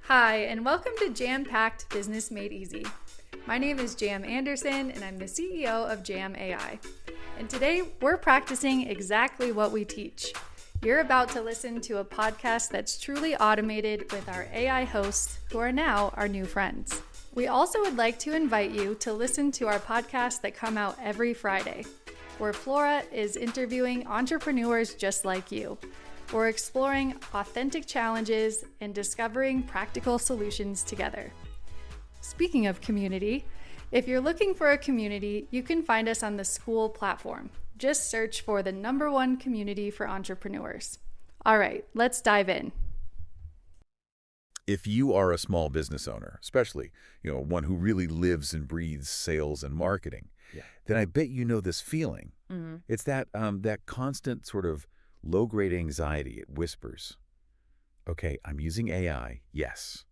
Hi, and welcome to Jam-Packed Business Made Easy. My name is Jam Anderson, and I'm the CEO of Jam AI. And today, we're practicing exactly what we teach. You're about to listen to a podcast that's truly automated with our AI hosts, who are now our new friends. We also would like to invite you to listen to our podcasts that come out every Friday, where Flora is interviewing entrepreneurs just like you. We're exploring authentic challenges and discovering practical solutions together. Speaking of community, if you're looking for a community, you can find us on the School platform. Just search for the #1 community for entrepreneurs. All right, let's dive in. If you are a small business owner, especially, one who really lives and breathes sales and marketing, then I bet you know this feeling. It's that constant sort of low-grade anxiety. It whispers, okay, I'm using AI, yes.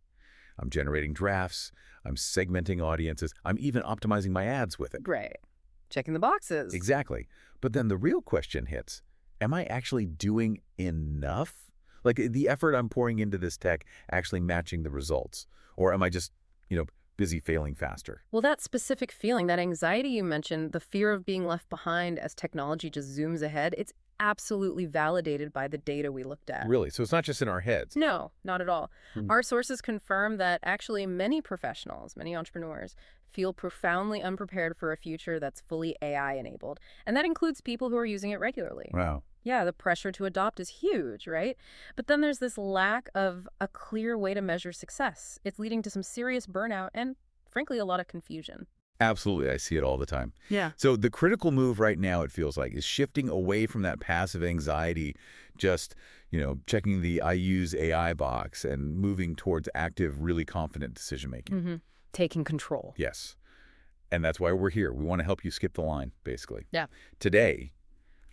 I'm generating drafts, I'm segmenting audiences, I'm even optimizing my ads with it. Right. Checking the boxes. Exactly. But then the real question hits, am I actually doing enough? Like, the effort I'm pouring into this tech actually matching the results? Or am I just, busy failing faster? Well, that specific feeling, that anxiety you mentioned, the fear of being left behind as technology just zooms ahead, it's absolutely validated by the data we looked at. Really? So it's not just in our heads? No, not at all. Our sources confirm that actually many professionals, many entrepreneurs, feel profoundly unprepared for a future that's fully AI-enabled. And that includes people who are using it regularly. Wow. Yeah, the pressure to adopt is huge, right? But then there's this lack of a clear way to measure success. It's leading to some serious burnout and, frankly, a lot of confusion. Absolutely. I see it all the time. Yeah. So the critical move right now, it feels like, is shifting away from that passive anxiety, just, checking the I use AI box and moving towards active, really confident decision-making. Taking control. Yes. And that's why we're here. We want to help you skip the line, basically. Yeah. Today,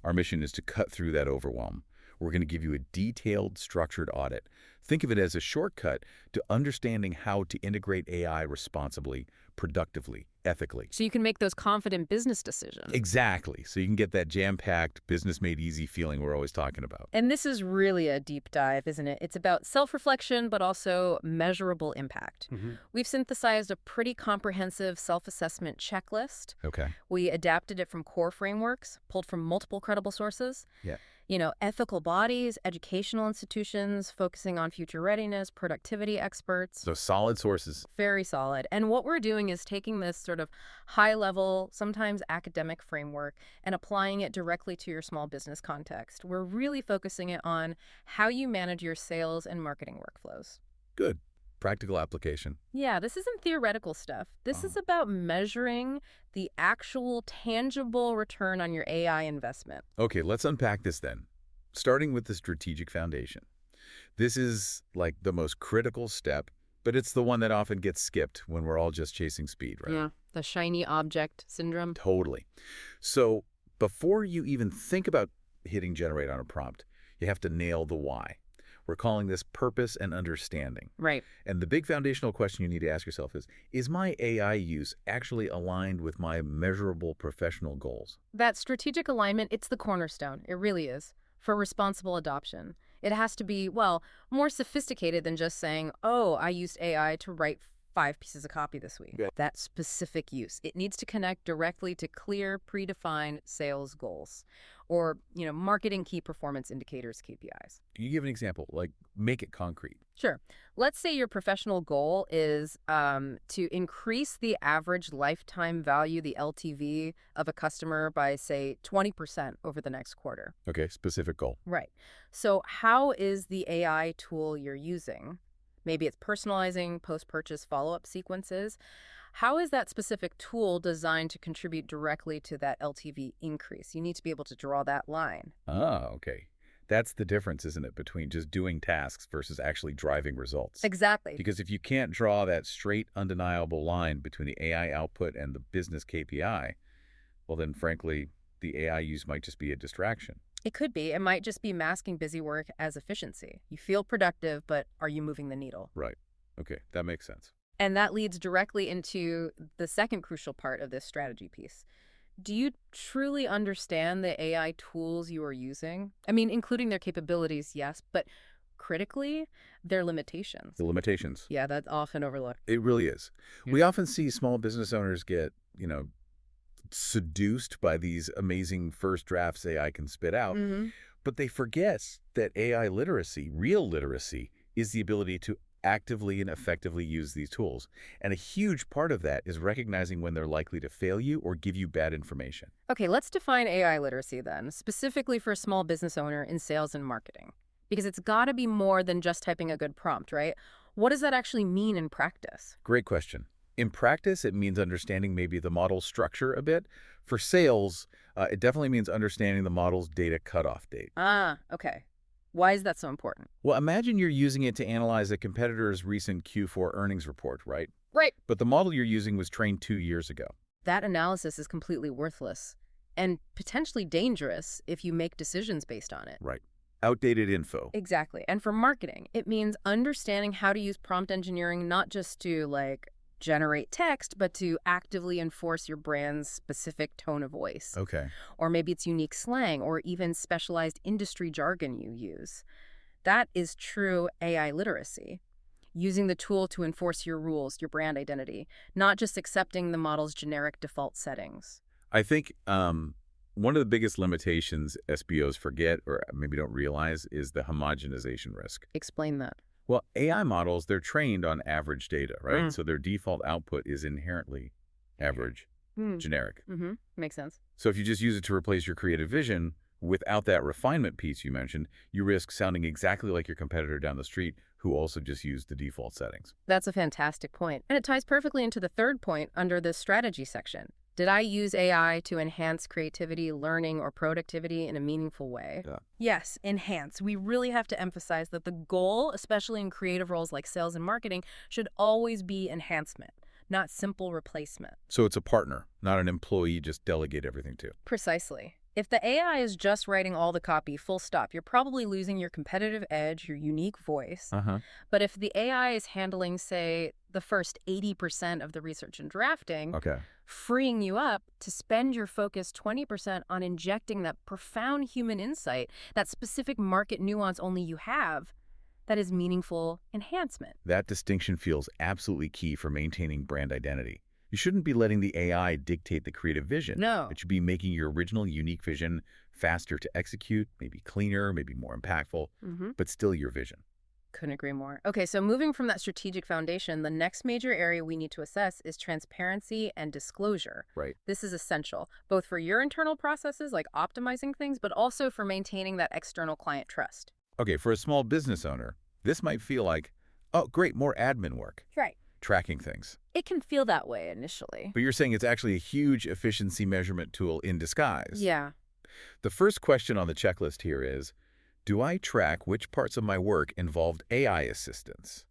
our mission is to cut through that overwhelm. We're going to give you a detailed, structured audit. Think of it as a shortcut to understanding how to integrate AI responsibly, productively, ethically. So you can make those confident business decisions. Exactly. So you can get that jam-packed, business-made-easy feeling we're always talking about. And this is really a deep dive, isn't it? It's about self-reflection, but also measurable impact. We've synthesized a pretty comprehensive self-assessment checklist. Okay. We adapted it from core frameworks, pulled from multiple credible sources. Yeah. Ethical bodies, educational institutions, focusing on future readiness, productivity experts. So solid sources. Very solid. And what we're doing is taking this sort of high-level, sometimes academic framework and applying it directly to your small business context. We're really focusing it on how you manage your sales and marketing workflows. Good. Practical application. Yeah, this isn't theoretical stuff. This is about measuring the actual tangible return on your AI investment. Okay, let's unpack this then. Starting with the strategic foundation. This is like the most critical step, but it's the one that often gets skipped when we're all just chasing speed, right? Yeah, the shiny object syndrome. Totally. So before you even think about hitting generate on a prompt, you have to nail the why. We're calling this purpose and understanding. Right. And the big foundational question you need to ask yourself is my AI use actually aligned with my measurable professional goals? That strategic alignment, it's the cornerstone. It really is. For responsible adoption. It has to be, more sophisticated than just saying, oh, I used AI to write 5 pieces of copy this week. Okay. That specific use. It needs to connect directly to clear, predefined sales goals or, marketing key performance indicators, KPIs. Can you give an example? Like, make it concrete. Sure. Let's say your professional goal is to increase the average lifetime value, the LTV, of a customer by, say, 20% over the next quarter. Okay, specific goal. Right. So how is the AI tool you're using? Maybe it's personalizing post-purchase follow-up sequences. How is that specific tool designed to contribute directly to that LTV increase? You need to be able to draw that line. Ah, okay. That's the difference, isn't it, between just doing tasks versus actually driving results? Exactly. Because if you can't draw that straight, undeniable line between the AI output and the business KPI, well then, frankly, the AI use might just be a distraction. It could be. It might just be masking busy work as efficiency. You feel productive, but are you moving the needle? Right. Okay, that makes sense. And that leads directly into the second crucial part of this strategy piece. Do you truly understand the AI tools you are using? I mean, including their capabilities, yes, but critically, their limitations. The limitations. Yeah, that's often overlooked. It really is. Yeah. We often see small business owners get, seduced by these amazing first drafts AI can spit out, but they forget that AI literacy, real literacy, is the ability to actively and effectively use these tools. And a huge part of that is recognizing when they're likely to fail you or give you bad information. Okay, let's define AI literacy then, specifically for a small business owner in sales and marketing. Because it's got to be more than just typing a good prompt, right? What does that actually mean in practice? Great question. In practice, it means understanding maybe the model structure a bit. For sales, it definitely means understanding the model's data cutoff date. Ah, okay. Why is that so important? Well, imagine you're using it to analyze a competitor's recent Q4 earnings report, right? Right. But the model you're using was trained 2 years ago. That analysis is completely worthless and potentially dangerous if you make decisions based on it. Right. Outdated info. Exactly. And for marketing, it means understanding how to use prompt engineering not just to, generate text, but to actively enforce your brand's specific tone of voice. Okay. Or maybe it's unique slang or even specialized industry jargon you use. That is true AI literacy. Using the tool to enforce your rules, your brand identity, not just accepting the model's generic default settings. I think one of the biggest limitations SBOs forget or maybe don't realize is the homogenization risk. Explain that. Well, AI models, they're trained on average data, right? So their default output is inherently average, generic. Makes sense. So if you just use it to replace your creative vision without that refinement piece you mentioned, you risk sounding exactly like your competitor down the street who also just used the default settings. That's a fantastic point. And it ties perfectly into the third point under the strategy section. Did I use AI to enhance creativity, learning, or productivity in a meaningful way? Yeah. Yes, enhance. We really have to emphasize that the goal, especially in creative roles like sales and marketing, should always be enhancement, not simple replacement. So it's a partner, not an employee you just delegate everything to. Precisely. If the AI is just writing all the copy, full stop, you're probably losing your competitive edge, your unique voice. But if the AI is handling, say, the first 80% of the research and drafting, freeing you up to spend your focus 20% on injecting that profound human insight, that specific market nuance only you have, that is meaningful enhancement. That distinction feels absolutely key for maintaining brand identity. You shouldn't be letting the AI dictate the creative vision. No. It should be making your original unique vision faster to execute, maybe cleaner, maybe more impactful, but still your vision. Couldn't agree more. Okay, so moving from that strategic foundation, the next major area we need to assess is transparency and disclosure. Right. This is essential, both for your internal processes, like optimizing things, but also for maintaining that external client trust. Okay, for a small business owner, this might feel like, oh, great, more admin work. Right. Tracking things. It can feel that way initially. But you're saying it's actually a huge efficiency measurement tool in disguise. Yeah. The first question on the checklist here is, do I track which parts of my work involved AI assistance?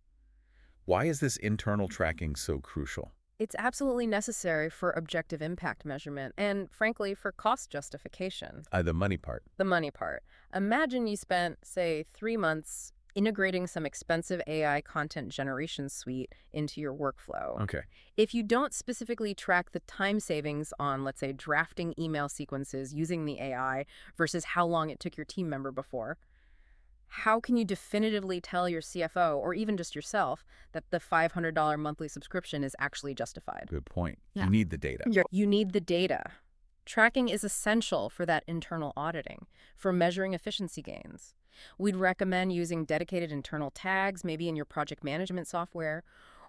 Why is this internal tracking so crucial? It's absolutely necessary for objective impact measurement and, frankly, for cost justification. The money part. The money part. Imagine you spent, say, 3 months integrating some expensive AI content generation suite into your workflow. Okay. If you don't specifically track the time savings on, let's say, drafting email sequences using the AI versus how long it took your team member before, how can you definitively tell your CFO or even just yourself that the $500 monthly subscription is actually justified? Good point. Yeah. You need the data. You need the data. Tracking is essential for that internal auditing, for measuring efficiency gains. We'd recommend using dedicated internal tags, maybe in your project management software,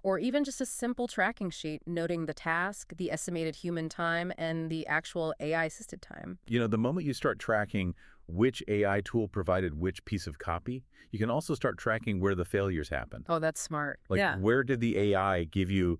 or even just a simple tracking sheet noting the task, the estimated human time, and the actual AI-assisted time. The moment you start tracking which AI tool provided which piece of copy, you can also start tracking where the failures happened. Oh, that's smart. Where did the AI give you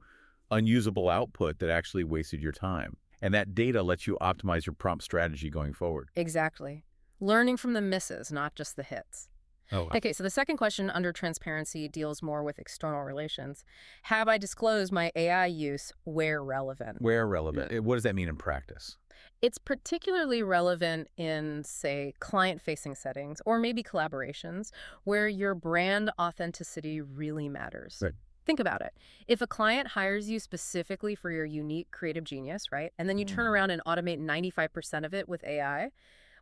unusable output that actually wasted your time? And that data lets you optimize your prompt strategy going forward. Exactly. Learning from the misses, not just the hits. Oh, wow. Okay, so the second question under transparency deals more with external relations. Have I disclosed my AI use where relevant? Where relevant? What does that mean in practice? It's particularly relevant in, say, client-facing settings or maybe collaborations where your brand authenticity really matters. Right. Think about it. If a client hires you specifically for your unique creative genius, right, and then you turn around and automate 95% of it with AI,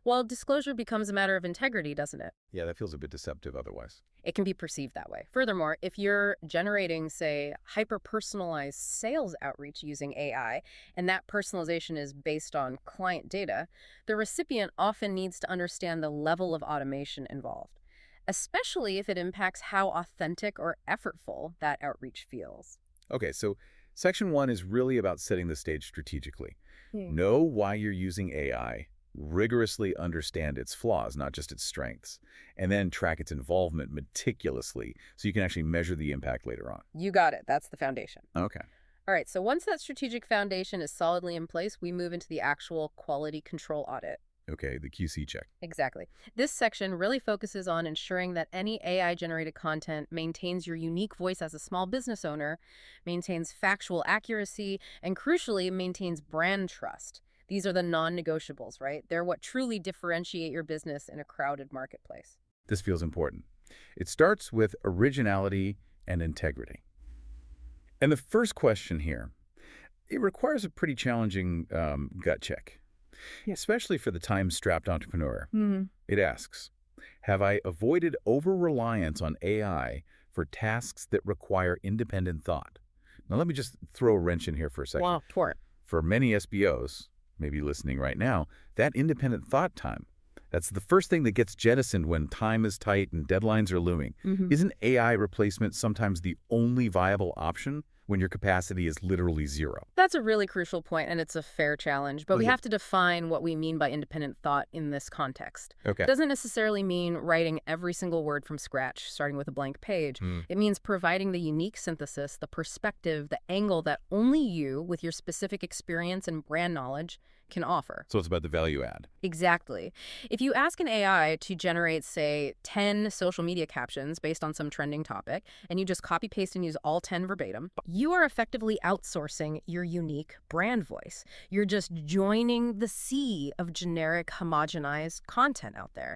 Well, disclosure becomes a matter of integrity, doesn't it? Yeah, that feels a bit deceptive otherwise. It can be perceived that way. Furthermore, if you're generating, say, hyper-personalized sales outreach using AI, and that personalization is based on client data, the recipient often needs to understand the level of automation involved, especially if it impacts how authentic or effortful that outreach feels. Okay, so section 1 is really about setting the stage strategically. Hmm. Know why you're using AI, rigorously understand its flaws, not just its strengths, and then track its involvement meticulously so you can actually measure the impact later on. You got it. That's the foundation. Okay. All right, so once that strategic foundation is solidly in place, we move into the actual quality control audit. Okay, the QC check. Exactly. This section really focuses on ensuring that any AI-generated content maintains your unique voice as a small business owner, maintains factual accuracy, and crucially, maintains brand trust. These are the non-negotiables, right? They're what truly differentiate your business in a crowded marketplace. This feels important. It starts with originality and integrity. And the first question here, it requires a pretty challenging gut check, especially for the time-strapped entrepreneur. It asks, have I avoided over-reliance on AI for tasks that require independent thought? Now, let me just throw a wrench in here for a second. Wow, for it. For many SBOs, maybe listening right now, that independent thought time, that's the first thing that gets jettisoned when time is tight and deadlines are looming. Isn't AI replacement sometimes the only viable option when your capacity is literally zero? That's a really crucial point, and it's a fair challenge, but we Okay. have to define what we mean by independent thought in this context. Okay. It doesn't necessarily mean writing every single word from scratch, starting with a blank page. It means providing the unique synthesis, the perspective, the angle that only you, with your specific experience and brand knowledge, can offer. So it's about the value add. Exactly. If you ask an AI to generate, say, 10 social media captions based on some trending topic, and you just copy paste and use all 10 verbatim, you are effectively outsourcing your unique brand voice. You're just joining the sea of generic, homogenized content out there.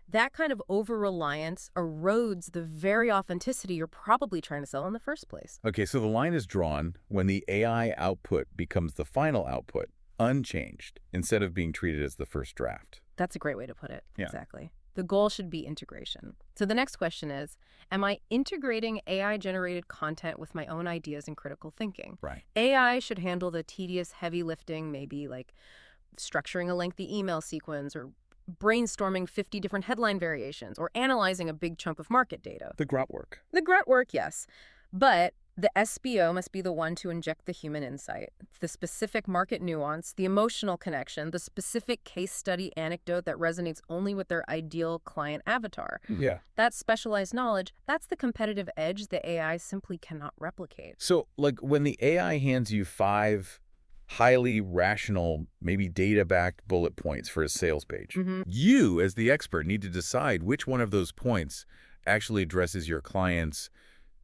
That kind of over-reliance erodes the very authenticity you're probably trying to sell in the first place. Okay, so the line is drawn when the AI output becomes the final output, unchanged, instead of being treated as the first draft. That's a great way to put it. Yeah. Exactly. The goal should be integration. So the next question is, am I integrating AI-generated content with my own ideas and critical thinking? Right. AI should handle the tedious, heavy lifting, maybe like structuring a lengthy email sequence or brainstorming 50 different headline variations or analyzing a big chunk of market data. The grunt work. The grunt work, yes. But the SBO must be the one to inject the human insight, the specific market nuance, the emotional connection, the specific case study anecdote that resonates only with their ideal client avatar. Yeah. That specialized knowledge, that's the competitive edge the AI simply cannot replicate. So, like, when the AI hands you 5 highly rational, maybe data-backed bullet points for a sales page, you, as the expert, need to decide which one of those points actually addresses your client's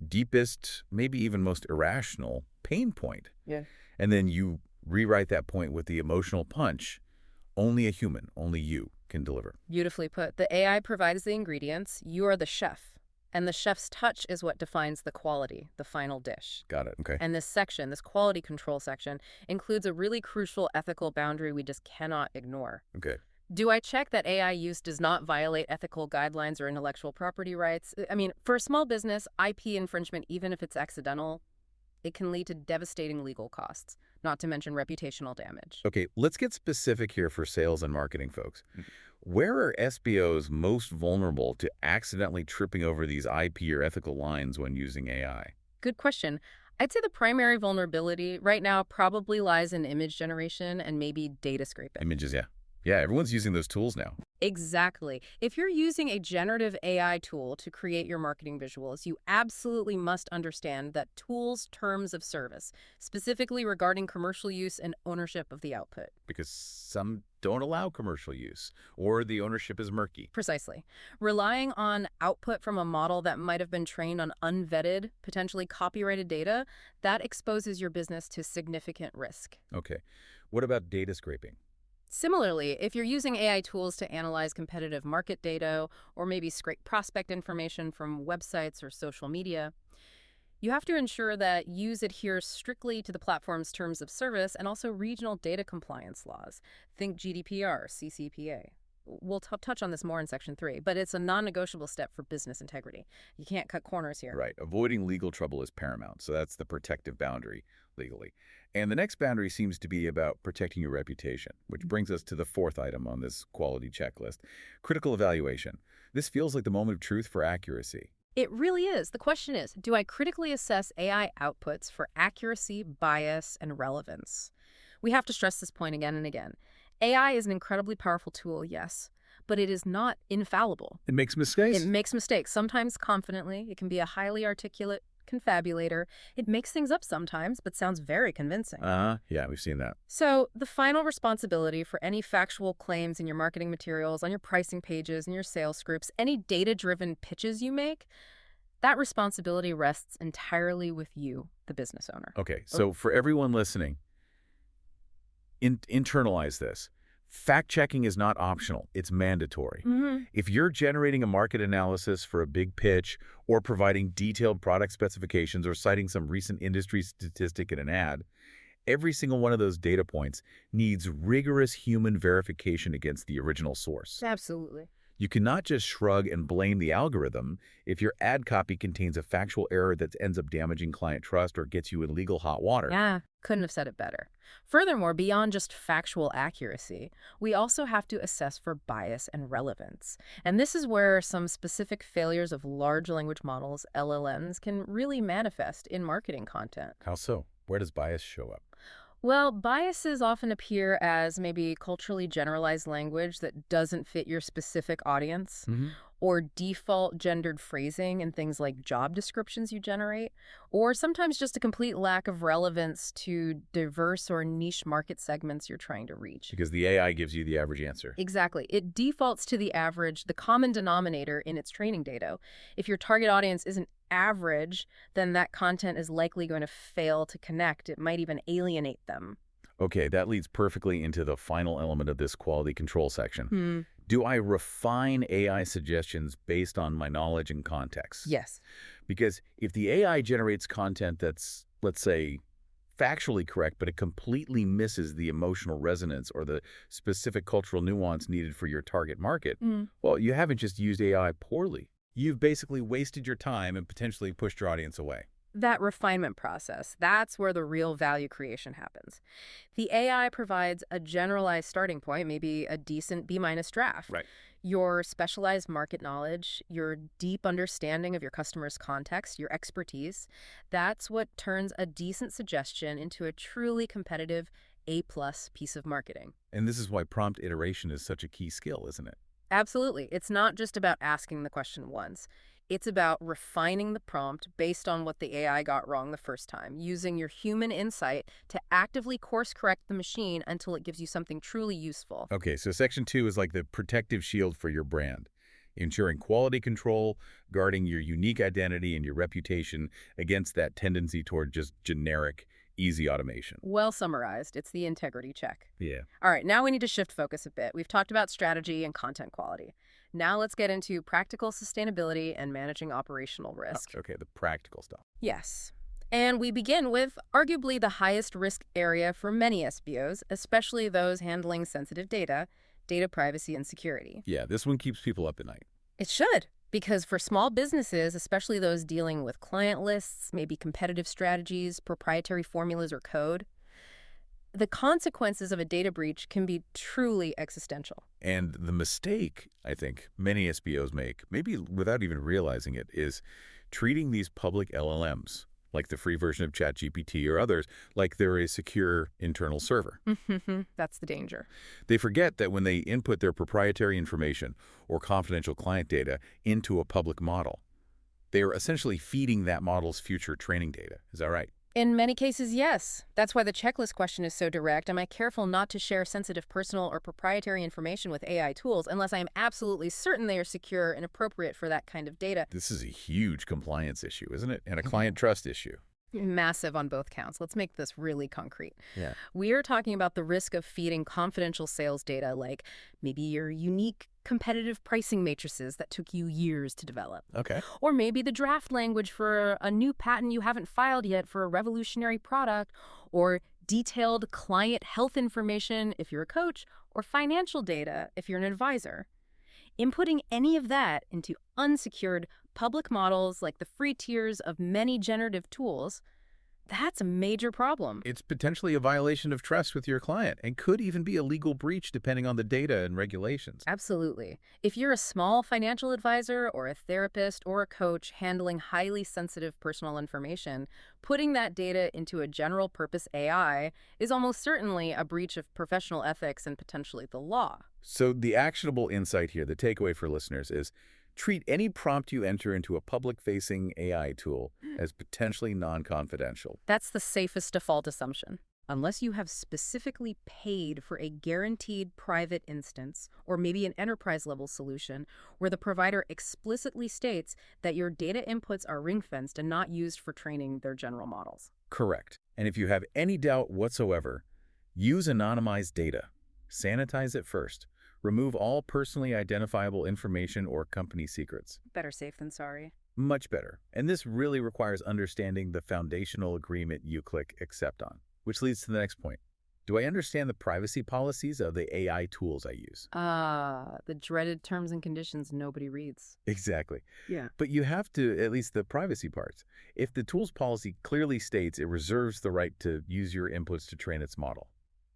deepest, maybe even most irrational pain point. Yeah. And then you rewrite that point with the emotional punch only a human, only you can deliver. Beautifully put. The AI provides the ingredients. You are the chef. And the chef's touch is what defines the quality, the final dish. Got it. Okay. And this section, this quality control section, includes a really crucial ethical boundary we just cannot ignore. Okay. Do I check that AI use does not violate ethical guidelines or intellectual property rights? I mean, for a small business, IP infringement, even if it's accidental, it can lead to devastating legal costs, not to mention reputational damage. Okay, let's get specific here for sales and marketing folks. Where are SBOs most vulnerable to accidentally tripping over these IP or ethical lines when using AI? Good question. I'd say the primary vulnerability right now probably lies in image generation and maybe data scraping. Images, yeah. Yeah, everyone's using those tools now. Exactly. If you're using a generative AI tool to create your marketing visuals, you absolutely must understand that tool's terms of service, specifically regarding commercial use and ownership of the output. Because some don't allow commercial use, or the ownership is murky. Precisely. Relying on output from a model that might have been trained on unvetted, potentially copyrighted data, that exposes your business to significant risk. Okay. What about data scraping? Similarly, if you're using AI tools to analyze competitive market data or maybe scrape prospect information from websites or social media, you have to ensure that use adheres strictly to the platform's terms of service and also regional data compliance laws. Think GDPR, CCPA. We'll touch on this more in Section 3, but it's a non-negotiable step for business integrity. You can't cut corners here. Right. Avoiding legal trouble is paramount. So that's the protective boundary legally. And the next boundary seems to be about protecting your reputation, which brings us to the fourth item on this quality checklist, critical evaluation. This feels like the moment of truth for accuracy. It really is. The question is, do I critically assess AI outputs for accuracy, bias, and relevance? We have to stress this point again and again. AI is an incredibly powerful tool, yes, but it is not infallible. It makes mistakes. It makes mistakes, sometimes confidently. It can be a highly articulate confabulator. It makes things up sometimes, but sounds very convincing. Yeah, we've seen that. So the final responsibility for any factual claims in your marketing materials, on your pricing pages, in your sales scripts, any data-driven pitches you make, that responsibility rests entirely with you, the business owner. Okay, so for everyone listening, internalize this. Fact-checking is not optional. It's mandatory. If you're generating a market analysis for a big pitch or providing detailed product specifications or citing some recent industry statistic in an ad, every single one of those data points needs rigorous human verification against the original source. Absolutely. You cannot just shrug and blame the algorithm if your ad copy contains a factual error that ends up damaging client trust or gets you in legal hot water. Yeah, couldn't have said it better. Furthermore, beyond just factual accuracy, we also have to assess for bias and relevance. And this is where some specific failures of large language models, LLMs, can really manifest in marketing content. How so? Where does bias show up? Well, biases often appear as maybe culturally generalized language that doesn't fit your specific audience, or default gendered phrasing in things like job descriptions you generate, or sometimes just a complete lack of relevance to diverse or niche market segments you're trying to reach. Because the AI gives you the average answer. Exactly. It defaults to the average, the common denominator in its training data. If your target audience isn't average, then that content is likely going to fail to connect. It might even alienate them. Okay, that leads perfectly into the final element of this quality control section. Do I refine AI suggestions based on my knowledge and context? Yes. Because if the AI generates content that's, let's say, factually correct, but it completely misses the emotional resonance or the specific cultural nuance needed for your target market, well, you haven't just used AI poorly. You've basically wasted your time and potentially pushed your audience away. That refinement process, that's where the real value creation happens. The AI provides a generalized starting point, maybe a decent B- draft. Right. Your specialized market knowledge, your deep understanding of your customer's context, your expertise, that's what turns a decent suggestion into a truly competitive A+ piece of marketing. And this is why prompt iteration is such a key skill, isn't it? Absolutely. It's not just about asking the question once. It's about refining the prompt based on what the AI got wrong the first time, using your human insight to actively course correct the machine until it gives you something truly useful. Okay, so Section 2 is like the protective shield for your brand, ensuring quality control, guarding your unique identity and your reputation against that tendency toward just generic, easy automation. Well summarized. It's the integrity check. Yeah. All right, now we need to shift focus a bit. We've talked about strategy and content quality. Now let's get into practical sustainability and managing operational risk. Okay, the practical stuff. Yes. And we begin with arguably the highest risk area for many SBOs, especially those handling sensitive data, data privacy and security. Yeah, this one keeps people up at night. It should, because for small businesses, especially those dealing with client lists, maybe competitive strategies, proprietary formulas or code, the consequences of a data breach can be truly existential. And the mistake, I think, many SBOs make, maybe without even realizing it, is treating these public LLMs, like the free version of ChatGPT or others, like they're a secure internal server. That's the danger. They forget that when they input their proprietary information or confidential client data into a public model, they are essentially feeding that model's future training data. Is that right? In many cases, yes. That's why the checklist question is so direct. Am I careful not to share sensitive personal or proprietary information with AI tools unless I am absolutely certain they are secure and appropriate for that kind of data? This is a huge compliance issue, isn't it? And a client trust issue. Massive on both counts. Let's make this really concrete. Yeah. We are talking about the risk of feeding confidential sales data, like maybe your unique competitive pricing matrices that took you years to develop. Okay. Or maybe the draft language for a new patent you haven't filed yet for a revolutionary product, or detailed client health information if you're a coach, or financial data if you're an advisor. Inputting any of that into unsecured public models like the free tiers of many generative tools, that's a major problem. It's potentially a violation of trust with your client and could even be a legal breach depending on the data and regulations. Absolutely. If you're a small financial advisor or a therapist or a coach handling highly sensitive personal information, putting that data into a general purpose AI is almost certainly a breach of professional ethics and potentially the law. So the actionable insight here, the takeaway for listeners is treat any prompt you enter into a public-facing AI tool as potentially non-confidential. That's the safest default assumption. Unless you have specifically paid for a guaranteed private instance or maybe an enterprise-level solution where the provider explicitly states that your data inputs are ring-fenced and not used for training their general models. Correct. And if you have any doubt whatsoever, use anonymized data. Sanitize it first. Remove all personally identifiable information or company secrets. Better safe than sorry. Much better. And this really requires understanding the foundational agreement you click accept on, which leads to the next point. Do I understand the privacy policies of the AI tools I use? The dreaded terms and conditions nobody reads. Exactly. Yeah. But you have to, at least the privacy parts. If the tool's policy clearly states it reserves the right to use your inputs to train its model,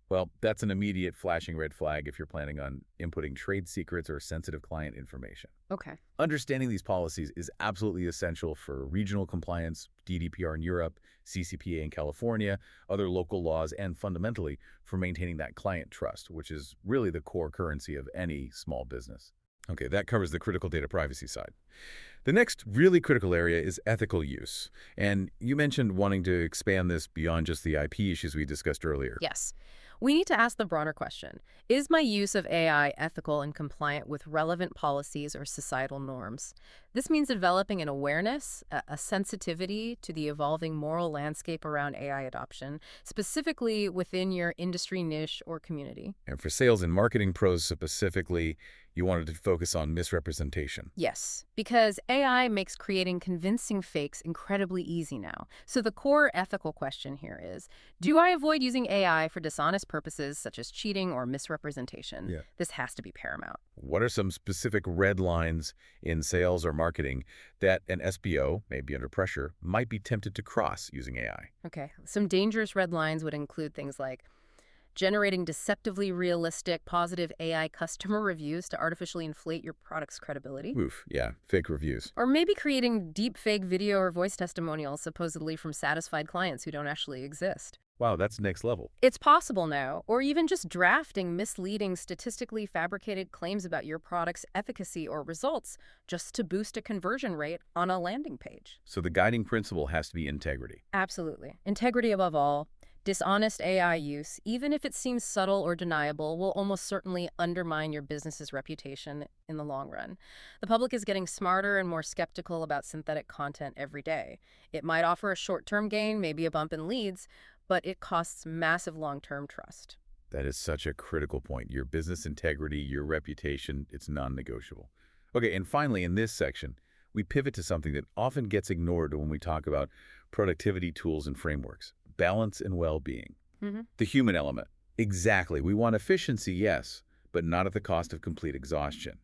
well, that's an immediate flashing red flag if you're planning on inputting trade secrets or sensitive client information. Okay. Understanding these policies is absolutely essential for regional compliance, GDPR in Europe, CCPA in California, other local laws, and fundamentally for maintaining that client trust, which is really the core currency of any small business. Okay, that covers the critical data privacy side. The next really critical area is ethical use. And you mentioned wanting to expand this beyond just the IP issues we discussed earlier. Yes. We need to ask the broader question. Is my use of AI ethical and compliant with relevant policies or societal norms? This means developing an awareness, a sensitivity to the evolving moral landscape around AI adoption, specifically within your industry niche or community. And for sales and marketing pros specifically, you wanted to focus on misrepresentation. Yes, because AI makes creating convincing fakes incredibly easy now. So the core ethical question here is, do I avoid using AI for dishonest purposes such as cheating or misrepresentation? Yeah. This has to be paramount. What are some specific red lines in sales or marketing that an SBO, maybe under pressure, might be tempted to cross using AI? Okay, some dangerous red lines would include things like generating deceptively realistic, positive AI customer reviews to artificially inflate your product's credibility. Oof, yeah, fake reviews. Or maybe creating deep fake video or voice testimonials supposedly from satisfied clients who don't actually exist. Wow, that's next level. It's possible now, or even just drafting misleading, statistically fabricated claims about your product's efficacy or results just to boost a conversion rate on a landing page. So the guiding principle has to be integrity. Absolutely. Integrity above all. Dishonest AI use, even if it seems subtle or deniable, will almost certainly undermine your business's reputation in the long run. The public is getting smarter and more skeptical about synthetic content every day. It might offer a short-term gain, maybe a bump in leads, but it costs massive long-term trust. That is such a critical point. Your business integrity, your reputation, it's non-negotiable. Okay, and finally, in this section, we pivot to something that often gets ignored when we talk about productivity tools and frameworks: balance and well-being. The human element. Exactly. We want efficiency, yes, but not at the cost of complete exhaustion.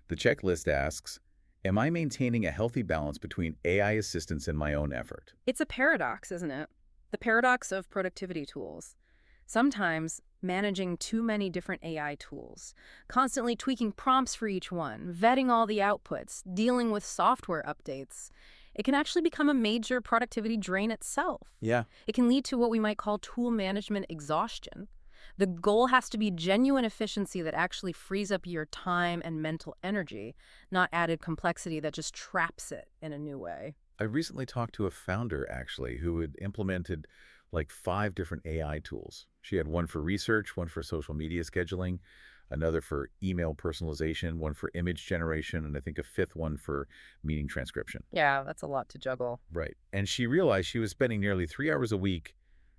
The checklist asks, am I maintaining a healthy balance between AI assistance and my own effort? It's a paradox, isn't it? The paradox of productivity tools. Sometimes managing too many different AI tools, constantly tweaking prompts for each one, vetting all the outputs, dealing with software updates, it can actually become a major productivity drain itself. Yeah. It can lead to what we might call tool management exhaustion. The goal has to be genuine efficiency that actually frees up your time and mental energy, not added complexity that just traps it in a new way. I recently talked to a founder, actually, who had implemented like 5 different AI tools. She had one for research, one for social media scheduling, another for email personalization, one for image generation, and I think a 5th one for meeting transcription. Yeah, that's a lot to juggle. Right. And she realized she was spending nearly 3 hours a week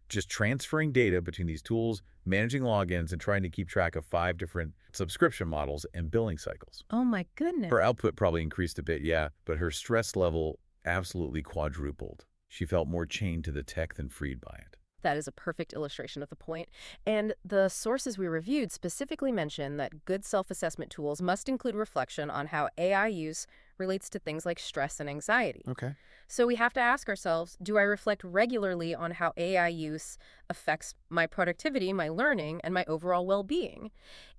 just transferring data between these tools, managing logins, and trying to keep track of 5 different subscription models and billing cycles. Oh my goodness. Her output probably increased a bit, yeah, but her stress level absolutely quadrupled. She felt more chained to the tech than freed by it. That is a perfect illustration of the point. And the sources we reviewed specifically mention that good self-assessment tools must include reflection on how AI use relates to things like stress and anxiety. Okay. So we have to ask ourselves, do I reflect regularly on how AI use affects my productivity, my learning, and my overall well-being?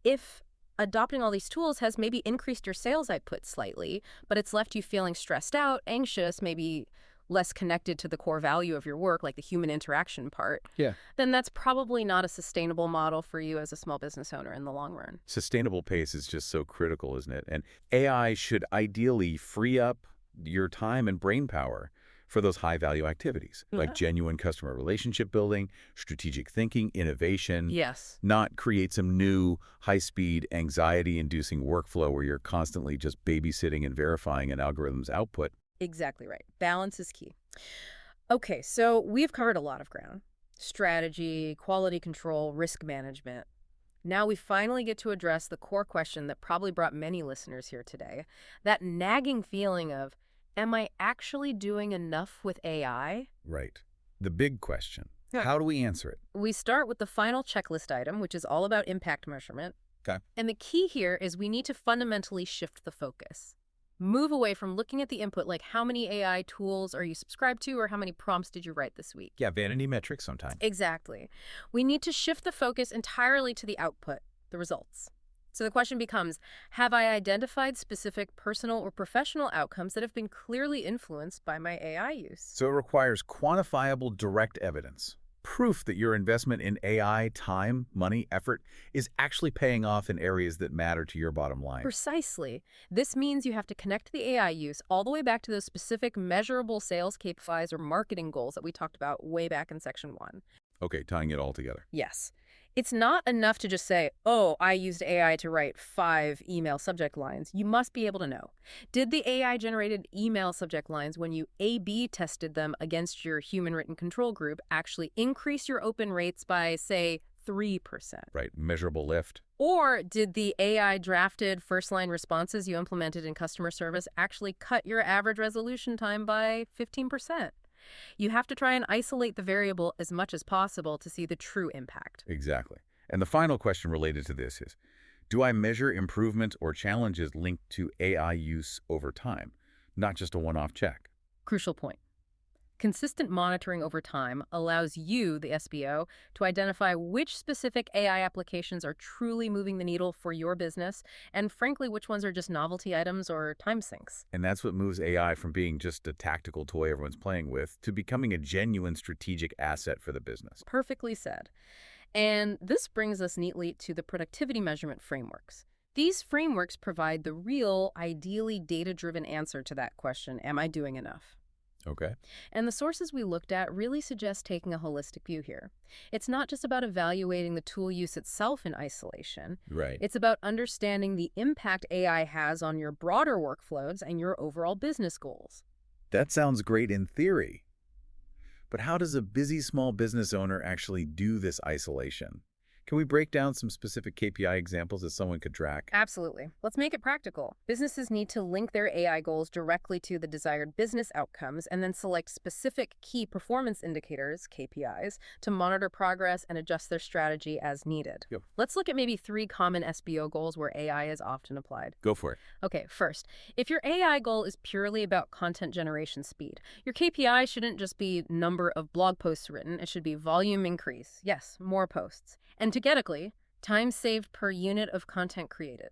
If adopting all these tools has maybe increased your sales output slightly, but it's left you feeling stressed out, anxious, maybe less connected to the core value of your work, like the human interaction part, Yeah. then that's probably not a sustainable model for you as a small business owner in the long run. Sustainable pace is just so critical, isn't it? And AI should ideally free up your time and brain power for those high-value activities, like genuine customer relationship building, strategic thinking, innovation. Yes. Not create some new high-speed, anxiety-inducing workflow where you're constantly just babysitting and verifying an algorithm's output. Exactly right. Balance is key. Okay, so we've covered a lot of ground. Strategy, quality control, risk management. Now we finally get to address the core question that probably brought many listeners here today. That nagging feeling of, am I actually doing enough with AI? Right. The big question. Yeah. How do we answer it? We start with the final checklist item, which is all about impact measurement. Okay. And the key here is we need to fundamentally shift the focus. Move away from looking at the input like how many AI tools are you subscribed to or how many prompts did you write this week? Yeah, vanity metrics sometimes. Exactly. We need to shift the focus entirely to the output, the results. So the question becomes, have I identified specific personal or professional outcomes that have been clearly influenced by my AI use? So it requires quantifiable direct evidence. Proof that your investment in AI, time, money, effort is actually paying off in areas that matter to your bottom line. Precisely. This means you have to connect the AI use all the way back to those specific measurable sales KPIs or marketing goals that we talked about way back in section 1. Okay, tying it all together. Yes. It's not enough to just say, oh, I used AI to write 5 email subject lines. You must be able to know. Did the AI-generated email subject lines, when you A/B tested them against your human written control group, actually increase your open rates by, say, 3%? Right, measurable lift. Or did the AI-drafted first-line responses you implemented in customer service actually cut your average resolution time by 15%? You have to try and isolate the variable as much as possible to see the true impact. Exactly. And the final question related to this is, do I measure improvements or challenges linked to AI use over time, not just a one-off check? Crucial point. Consistent monitoring over time allows you, the SBO, to identify which specific AI applications are truly moving the needle for your business, and frankly, which ones are just novelty items or time sinks. And that's what moves AI from being just a tactical toy everyone's playing with to becoming a genuine strategic asset for the business. Perfectly said. And this brings us neatly to the productivity measurement frameworks. These frameworks provide the real, ideally data-driven answer to that question, am I doing enough? Okay. And the sources we looked at really suggest taking a holistic view here. It's not just about evaluating the tool use itself in isolation. Right. It's about understanding the impact AI has on your broader workflows and your overall business goals. That sounds great in theory. But how does a busy small business owner actually do this isolation? Can we break down some specific KPI examples that someone could track? Absolutely. Let's make it practical. Businesses need to link their AI goals directly to the desired business outcomes and then select specific key performance indicators, KPIs, to monitor progress and adjust their strategy as needed. Yep. Let's look at maybe 3 common SBO goals where AI is often applied. Go for it. Okay, first, if your AI goal is purely about content generation speed, your KPI shouldn't just be number of blog posts written, it should be volume increase. Yes, more posts. And togetically, time saved per unit of content created.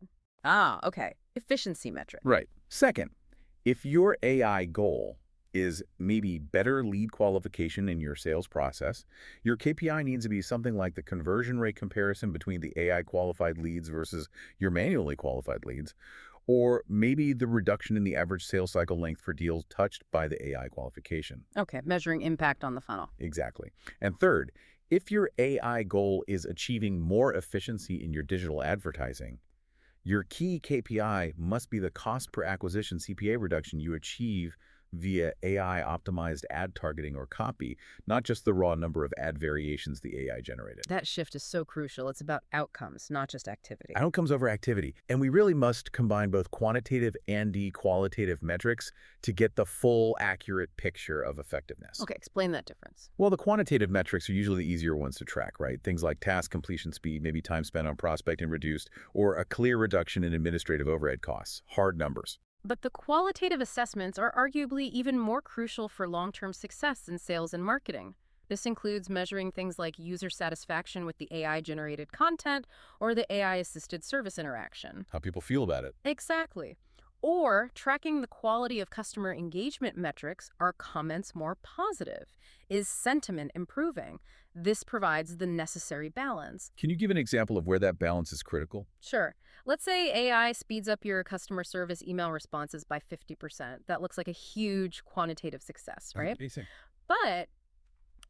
Okay. Efficiency metric. Right. Second, if your AI goal is maybe better lead qualification in your sales process, your KPI needs to be something like the conversion rate comparison between the AI qualified leads versus your manually qualified leads, or maybe the reduction in the average sales cycle length for deals touched by the AI qualification. Okay, measuring impact on the funnel. Exactly. And third, if your AI goal is achieving more efficiency in your digital advertising, your key KPI must be the cost per acquisition CPA reduction you achieve via AI-optimized ad targeting or copy, not just the raw number of ad variations the AI generated. That shift is so crucial. It's about outcomes, not just activity. Outcomes over activity. And we really must combine both quantitative and qualitative metrics to get the full, accurate picture of effectiveness. Okay, explain that difference. Well, the quantitative metrics are usually the easier ones to track, right? Things like task completion speed, maybe time spent on prospecting reduced, or a clear reduction in administrative overhead costs. Hard numbers. But the qualitative assessments are arguably even more crucial for long-term success in sales and marketing. This includes measuring things like user satisfaction with the AI-generated content or the AI-assisted service interaction. How people feel about it. Exactly. Or tracking the quality of customer engagement metrics. Are comments more positive? Is sentiment improving? This provides the necessary balance. Can you give an example of where that balance is critical? Sure. Let's say AI speeds up your customer service email responses by 50%. That looks like a huge quantitative success, right? Amazing. But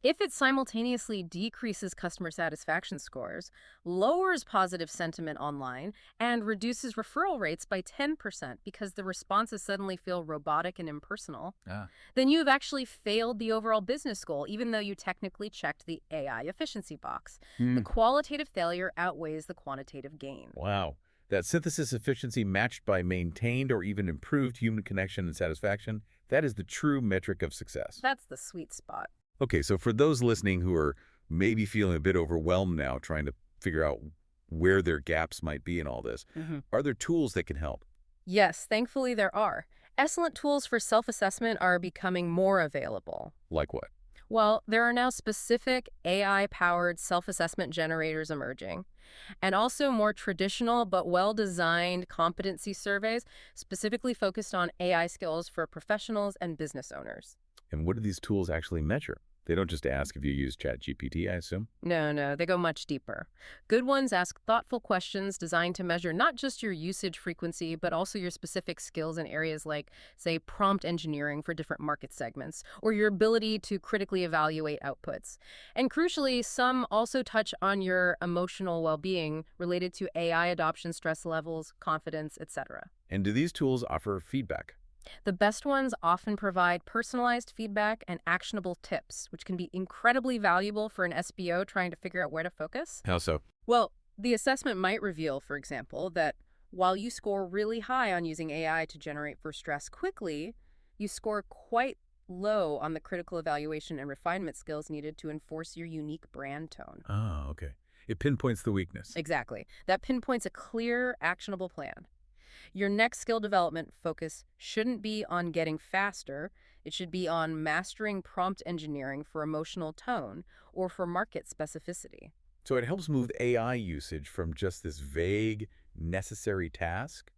if it simultaneously decreases customer satisfaction scores, lowers positive sentiment online, and reduces referral rates by 10% because the responses suddenly feel robotic and impersonal, then you've actually failed the overall business goal, even though you technically checked the AI efficiency box. The qualitative failure outweighs the quantitative gain. Wow. That synthesis efficiency matched by maintained or even improved human connection and satisfaction, that is the true metric of success. That's the sweet spot. Okay, so for those listening who are maybe feeling a bit overwhelmed now, trying to figure out where their gaps might be in all this, are there tools that can help? Yes, thankfully there are. Excellent tools for self-assessment are becoming more available. Like what? Well, there are now specific AI-powered self-assessment generators emerging, and also more traditional but well-designed competency surveys specifically focused on AI skills for professionals and business owners. And what do these tools actually measure? They don't just ask if you use ChatGPT, I assume? No, they go much deeper. Good ones ask thoughtful questions designed to measure not just your usage frequency, but also your specific skills in areas like, say, prompt engineering for different market segments, or your ability to critically evaluate outputs. And crucially, some also touch on your emotional well-being related to AI adoption stress levels, confidence, etc. And do these tools offer feedback? The best ones often provide personalized feedback and actionable tips, which can be incredibly valuable for an SBO trying to figure out where to focus. How so? Well, the assessment might reveal, for example, that while you score really high on using AI to generate first drafts quickly, you score quite low on the critical evaluation and refinement skills needed to enforce your unique brand tone. Oh, okay. It pinpoints the weakness. Exactly. That pinpoints a clear, actionable plan. Your next skill development focus shouldn't be on getting faster. It should be on mastering prompt engineering for emotional tone or for market specificity. So it helps move AI usage from just this vague, necessary task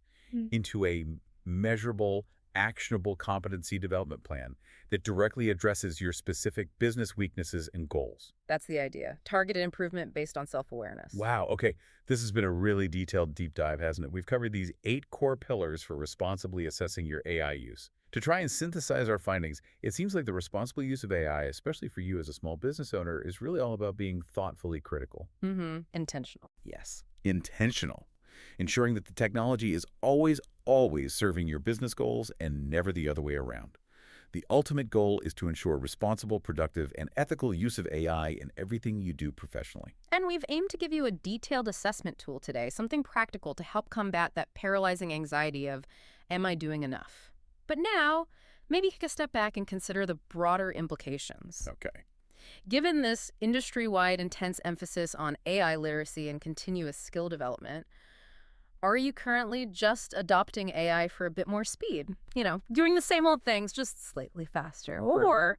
into a measurable, actionable competency development plan that directly addresses your specific business weaknesses and goals. That's the idea. Targeted improvement based on self-awareness. Wow, okay. This has been a really detailed deep dive, hasn't it? We've covered these 8 core pillars for responsibly assessing your AI use. To try and synthesize our findings, it seems like the responsible use of AI, especially for you as a small business owner, is really all about being thoughtfully critical. Intentional. Yes, intentional. Ensuring that the technology is always serving your business goals and never the other way around. The ultimate goal is to ensure responsible, productive, and ethical use of AI in everything you do professionally. And we've aimed to give you a detailed assessment tool today, something practical to help combat that paralyzing anxiety of, am I doing enough? But now, maybe take a step back and consider the broader implications. Okay. Given this industry-wide intense emphasis on AI literacy and continuous skill development, are you currently just adopting AI for a bit more speed? Doing the same old things, just slightly faster. Or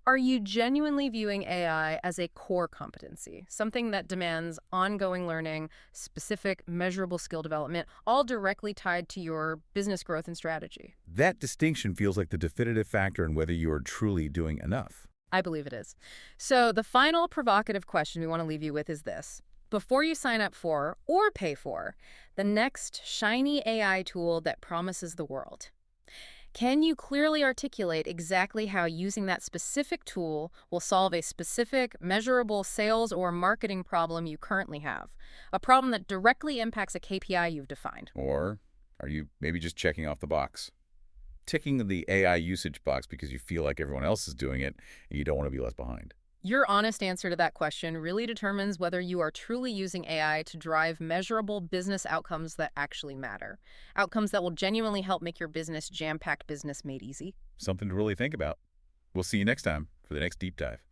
are you genuinely viewing AI as a core competency, something that demands ongoing learning, specific, measurable skill development, all directly tied to your business growth and strategy? That distinction feels like the definitive factor in whether you are truly doing enough. I believe it is. So the final provocative question we want to leave you with is this. Before you sign up for or pay for the next shiny AI tool that promises the world, can you clearly articulate exactly how using that specific tool will solve a specific, measurable sales or marketing problem you currently have? A problem that directly impacts a KPI you've defined. Or are you maybe just checking off the box? ticking the AI usage box because you feel like everyone else is doing it and you don't want to be left behind? Your honest answer to that question really determines whether you are truly using AI to drive measurable business outcomes that actually matter. Outcomes that will genuinely help make your business jam-packed business made easy. Something to really think about. We'll see you next time for the next deep dive.